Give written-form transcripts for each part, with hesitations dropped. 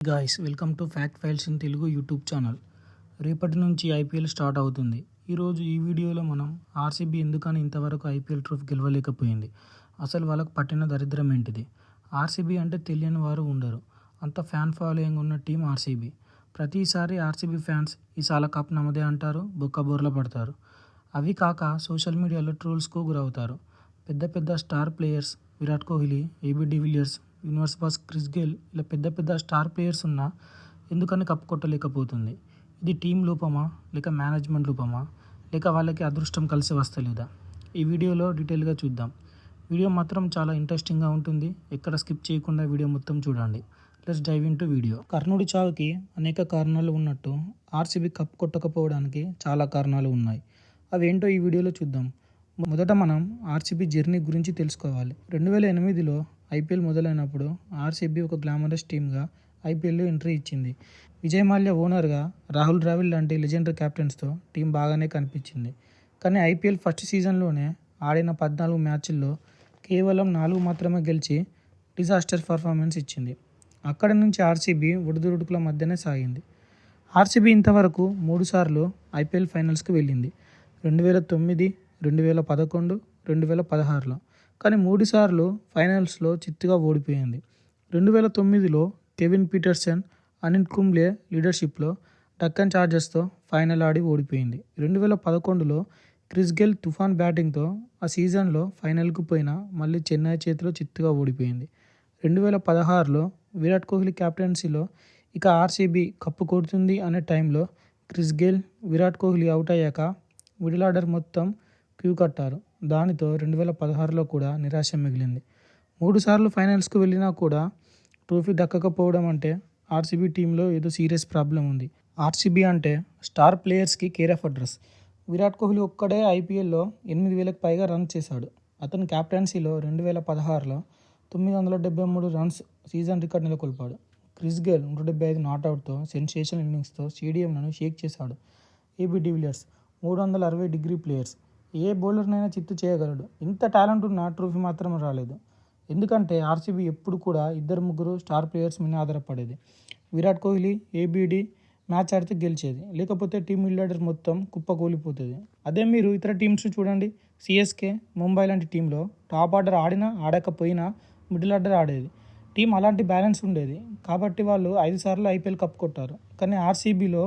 Guys welcome to fact files in Telugu YouTube channel. రేపటి నుంచి IPL start అవుతుంది. ఈరోజు ఈ వీడియోలో మనం ఆర్సీబీ ఎందుకని ఇంతవరకు ఐపీఎల్ ట్రోఫీ గెలవలేకపోయింది, అసలు వాళ్ళకు పట్టిన దరిద్రం ఏంటిది. ఆర్సీబీ అంటే తెలియని వారు ఉండరు. అంత ఫ్యాన్ ఫాలోయింగ్ ఉన్న టీం ఆర్సీబీ. ప్రతిసారి ఆర్సీబీ ఫ్యాన్స్ ఈసాల కప్ నమ్మదే అంటారు, బొక్కబోర్ల పడతారు. అవి కాక సోషల్ మీడియాలో ట్రోల్స్కు గురవుతారు. పెద్ద పెద్ద star players Virat Kohli, AB de Villiers, universe boss Chris Gayle ఇలా పెద్ద పెద్ద స్టార్ ప్లేయర్స్ ఉన్నా ఎందుకని కప్ కొట్టలేకపోతుంది. ఇది టీం లోపమా, లేక మేనేజ్మెంట్ లోపమా, లేక వాళ్ళకి అదృష్టం కలిసి వస్తలేదా? ఈ వీడియోలో డీటెయిల్గా చూద్దాం. వీడియో మాత్రం చాలా ఇంట్రెస్టింగ్గా ఉంటుంది. ఎక్కడ స్కిప్ చేయకుండా వీడియో మొత్తం చూడండి. Let's dive into video. కర్ణుడి చావుకి అనేక కారణాలు ఉన్నట్టు ఆర్సీబీ కప్ కొట్టకపోవడానికి చాలా కారణాలు ఉన్నాయి. అవేంటో ఈ వీడియోలో చూద్దాం. మొదట మనం ఆర్సీబీ జర్నీ గురించి తెలుసుకోవాలి. 2008లో ఐపీఎల్ మొదలైనప్పుడు ఆర్సీబీ ఒక గ్లామరస్ టీమ్గా ఐపీఎల్లో ఎంట్రీ ఇచ్చింది. విజయ్ మాల్యా ఓనర్గా, రాహుల్ ద్రావిడ్ లాంటి లెజెండరీ కెప్టెన్స్తో టీం బాగానే కనిపించింది. కానీ ఐపీఎల్ ఫస్ట్ సీజన్లోనే ఆడిన 14 మ్యాచ్ల్లో కేవలం 4 మాత్రమే గెలిచి డిజాస్టర్ పర్ఫార్మెన్స్ ఇచ్చింది. అక్కడి నుంచి ఆర్సీబీ ఒడిదుడుకుల మధ్యనే సాగింది. ఆర్సీబీ ఇంతవరకు 3 సార్లు ఐపీఎల్ ఫైనల్స్కి వెళ్ళింది. 2009, 2011, 2016లో. కానీ 3 సార్లు ఫైనల్స్లో చిత్తుగా ఓడిపోయింది. 2009లో కెవిన్ పీటర్సన్, అనిల్ కుంబ్లే లీడర్షిప్లో డక్కన్ చార్జర్స్తో ఫైనల్ ఆడి ఓడిపోయింది. 2011లో క్రిస్ గేల్ తుఫాన్ బ్యాటింగ్తో ఆ సీజన్లో ఫైనల్కు పోయినా మళ్ళీ చెన్నై చేతిలో చిత్తుగా ఓడిపోయింది. 2016లో విరాట్ కోహ్లీ కెప్టెన్సీలో ఇక ఆర్సీబీ కప్పు కొడుతుంది అనే టైంలో Chris Gayle, Virat Kohli out అయ్యాక మిడిల్ ఆర్డర్ మొత్తం క్యూ కట్టారు. దానితో 2016లో కూడా నిరాశ మిగిలింది. 3 సార్లు ఫైనల్స్కు వెళ్ళినా కూడా ట్రోఫీ దక్కకపోవడం అంటే ఆర్సీబీ టీంలో ఏదో సీరియస్ ప్రాబ్లం ఉంది. ఆర్సీబీ అంటే స్టార్ ప్లేయర్స్కి care of address. Virat Kohli ఒక్కడే ఐపీఎల్లో 8,000కు పైగా రన్ చేశాడు. అతని కెప్టెన్సీలో 2016లో 973 రన్స్ సీజన్ రికార్డ్ నెలకొల్పాడు. క్రిస్ గేల్ 175 నాట్అవుట్తో సెన్సేషనల్ ఇన్నింగ్స్తో స్టేడియంలను షేక్ చేశాడు. ఏబీ డివిలియర్స్ 360 డిగ్రీ ప్లేయర్స్. ఏ బౌలర్నైనా చిత్తు చేయగలడు. ఇంత టాలెంట్ ఉన్న ట్రోఫీ మాత్రం రాలేదు. ఎందుకంటే ఆర్సీబీ ఎప్పుడు కూడా 2-3 స్టార్ ప్లేయర్స్ మీద ఆధారపడేది. విరాట్ కోహ్లీ, ఏబీడి మ్యాచ్ ఆడితే గెలిచేది, లేకపోతే టీం మిడిల్ ఆర్డర్ మొత్తం కుప్పకూలిపోతుంది. అదే మీరు ఇతర టీమ్స్ చూడండి. సిఎస్కే, ముంబై లాంటి టీంలో టాప్ ఆర్డర్ ఆడినా ఆడకపోయినా మిడిల్ ఆర్డర్ ఆడేది. టీం అలాంటి బ్యాలెన్స్ ఉండేది కాబట్టి వాళ్ళు 5 సార్లు ఐపీఎల్ కప్ కొట్టారు. కానీ ఆర్సీబీలో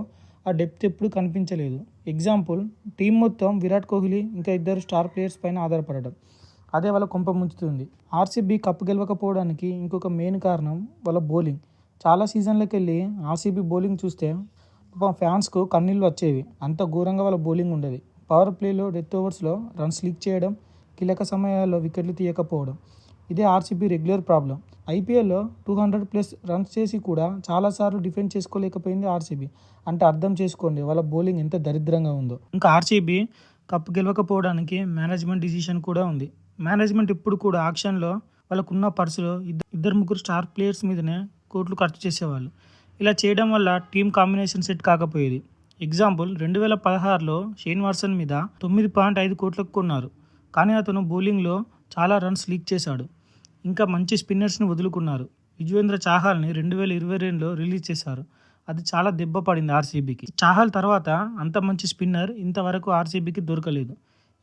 ఆ డెప్త్ ఎప్పుడు కనిపించలేదు. ఎగ్జాంపుల్, టీం మొత్తం విరాట్ కోహ్లీ ఇంకా 2 స్టార్ ప్లేయర్స్ పైన ఆధారపడడం. అదే వాళ్ళ కొంప ముంచుతుంది. ఆర్సీబీ కప్పు గెలవకపోవడానికి ఇంకొక మెయిన్ కారణం వాళ్ళ బౌలింగ్. చాలా సీజన్లకు వెళ్ళి ఆర్సీబీ బౌలింగ్ చూస్తే ఫ్యాన్స్కు కన్నీళ్ళు వచ్చేవి. అంత ఘోరంగా వాళ్ళ బౌలింగ్ ఉండేది. పవర్ ప్లేలో, డెత్ ఓవర్స్లో రన్స్ లీక్ చేయడం, కీలక సమయాల్లో వికెట్లు తీయకపోవడం, ఇదే ఆర్సీబీ రెగ్యులర్ ప్రాబ్లం. ఐపీఎల్లో 200+ రన్స్ చేసి కూడా చాలాసార్లు డిఫెండ్ చేసుకోలేకపోయింది ఆర్సీబీ. అంటే అర్థం చేసుకోండి వాళ్ళ బౌలింగ్ ఎంత దరిద్రంగా ఉందో. ఇంకా ఆర్సీబీ కప్పు గెలవకపోవడానికి మేనేజ్మెంట్ డిసిషన్ కూడా ఉంది. మేనేజ్మెంట్ ఇప్పుడు కూడా ఆక్షన్లో వాళ్ళకున్న పర్సులో 2-3 స్టార్ ప్లేయర్స్ మీదనే కోట్లు ఖర్చు చేసేవాళ్ళు. ఇలా చేయడం వల్ల టీం కాంబినేషన్ సెట్ కాకపోయేది. ఎగ్జాంపుల్, 2016లో షేన్ వాట్సన్ మీద 9.5 కోట్లకు కొన్నారు. కానీ అతను బౌలింగ్లో చాలా రన్స్ లీక్ చేశాడు. ఇంకా మంచి స్పిన్నర్స్ని వదులుకున్నారు. యుజ్వేంద్ర చాహల్ని 2022లో రిలీజ్ చేశారు. అది చాలా దెబ్బ పడింది ఆర్సీబీకి. చాహల్ తర్వాత అంత మంచి స్పిన్నర్ ఇంతవరకు ఆర్సీబీకి దొరకలేదు.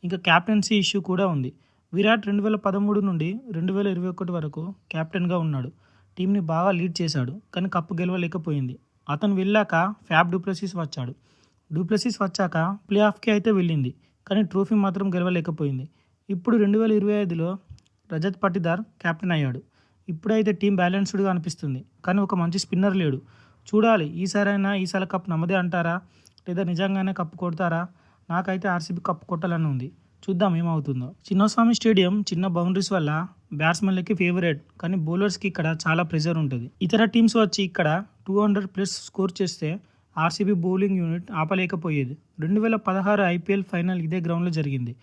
ఇంకా క్యాప్టెన్సీ ఇష్యూ కూడా ఉంది. విరాట్ 2013 నుండి 2021 వరకు కెప్టెన్గా ఉన్నాడు. టీంని బాగా లీడ్ చేశాడు. కానీ కప్పు గెలవలేకపోయింది. అతను వెళ్ళాక ఫ్యాబ్ డూప్లెసిస్ వచ్చాడు. డూప్లెసిస్ వచ్చాక ప్లే ఆఫ్కి అయితే వెళ్ళింది. కానీ ట్రోఫీ మాత్రం గెలవలేకపోయింది. ఇప్పుడు 2025లో రజత్ పటిదార్ కెప్టెన్ అయ్యాడు. ఇప్పుడైతే టీం బ్యాలెన్స్డ్గా అనిపిస్తుంది. కానీ ఒక మంచి స్పిన్నర్ లేడు. చూడాలి ఈసారి కప్ నమ్మదే అంటారా, లేదా నిజంగానే కప్పు కొడతారా? నాకైతే ఆర్సీబీ కప్పు కొట్టాలని ఉంది. చూద్దాం ఏమవుతుందో. చిన్నస్వామి స్టేడియం చిన్న బౌండరీస్ వల్ల బ్యాట్స్మెన్లకి ఫేవరెట్. కానీ బౌలర్స్కి ఇక్కడ చాలా ప్రెషర్ ఉంటుంది. ఇతర టీమ్స్ వచ్చి ఇక్కడ 200+ స్కోర్ చేస్తే ఆర్సీబీ బౌలింగ్ యూనిట్ ఆపలేకపోయేది. 2016 ఐపీఎల్ ఫైనల్ ఇదే గ్రౌండ్లో జరిగింది.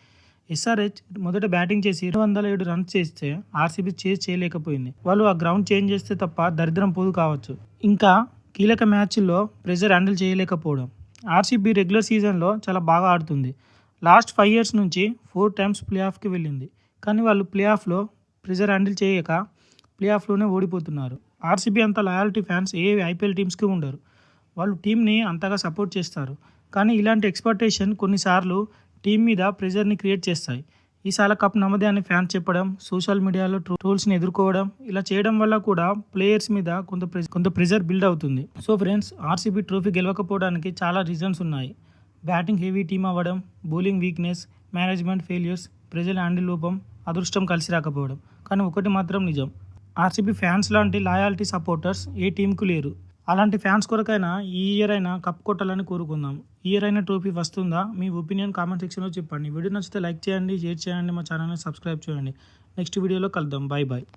ఎస్ఆర్హెచ్ మొదట బ్యాటింగ్ చేసి 207 రన్స్ చేస్తే ఆర్సీబీ చేజ్ చేయలేకపోయింది. వాళ్ళు ఆ గ్రౌండ్ చేంజ్ చేస్తే తప్ప దరిద్రం పోదు కావచ్చు. ఇంకా కీలక మ్యాచ్ల్లో ప్రెషర్ హ్యాండిల్ చేయలేకపోవడం. ఆర్సీబీ రెగ్యులర్ సీజన్లో చాలా బాగా ఆడుతుంది. లాస్ట్ 5 years నుంచి 4 times ప్లే ఆఫ్కి వెళ్ళింది. కానీ వాళ్ళు ప్లే ఆఫ్లో ప్రెషర్ హ్యాండిల్ చేయక ప్లే ఆఫ్లోనే ఓడిపోతున్నారు. ఆర్సీబీ అంత లాయాలిటీ ఫ్యాన్స్ ఏ ఐపీఎల్ టీమ్స్కి ఉండరు. వాళ్ళు టీంని అంతగా సపోర్ట్ చేస్తారు. కానీ ఇలాంటి ఎక్స్పెక్టేషన్ కొన్నిసార్లు టీం మీద ప్రెజర్ని క్రియేట్ చేస్తాయి. ఈసారి కప్ నమ్మదే అని ఫ్యాన్స్ చెప్పడం, సోషల్ మీడియాలో ట్రోల్స్ని ఎదుర్కోవడం, ఇలా చేయడం వల్ల కూడా ప్లేయర్స్ మీద కొంత ప్రెజర్ బిల్డ్ అవుతుంది. సో ఫ్రెండ్స్, ఆర్సీబీ ట్రోఫీ గెలవకపోవడానికి చాలా రీజన్స్ ఉన్నాయి. బ్యాటింగ్ హెవీ టీం అవ్వడం, బౌలింగ్ వీక్నెస్, మేనేజ్మెంట్ ఫెయిల్యూర్స్, ప్రజల హ్యాండిల్ లోపం, అదృష్టం కలిసి రాకపోవడం. కానీ ఒకటి మాత్రం నిజం, ఆర్సీబీ ఫ్యాన్స్ లాంటి లాయాలిటీ సపోర్టర్స్ ఏ టీంకు లేరు. అలాంటి ఫ్యాన్స్ కొరకైనా ఈ ఇయర్ అయినా కప్ కొట్టాలని కోరుకుందాం. ఈ ఇయర్ అయినా ట్రోఫీ వస్తుందా? మీ ఒపీనియన్ కామెంట్ సెక్షన్లో చెప్పండి. వీడియో నచ్చితే లైక్ చేయండి, షేర్ చేయండి, మా ఛానల్ని సబ్స్క్రైబ్ చేయండి. నెక్స్ట్ వీడియోలో కలుద్దాం. Bye bye.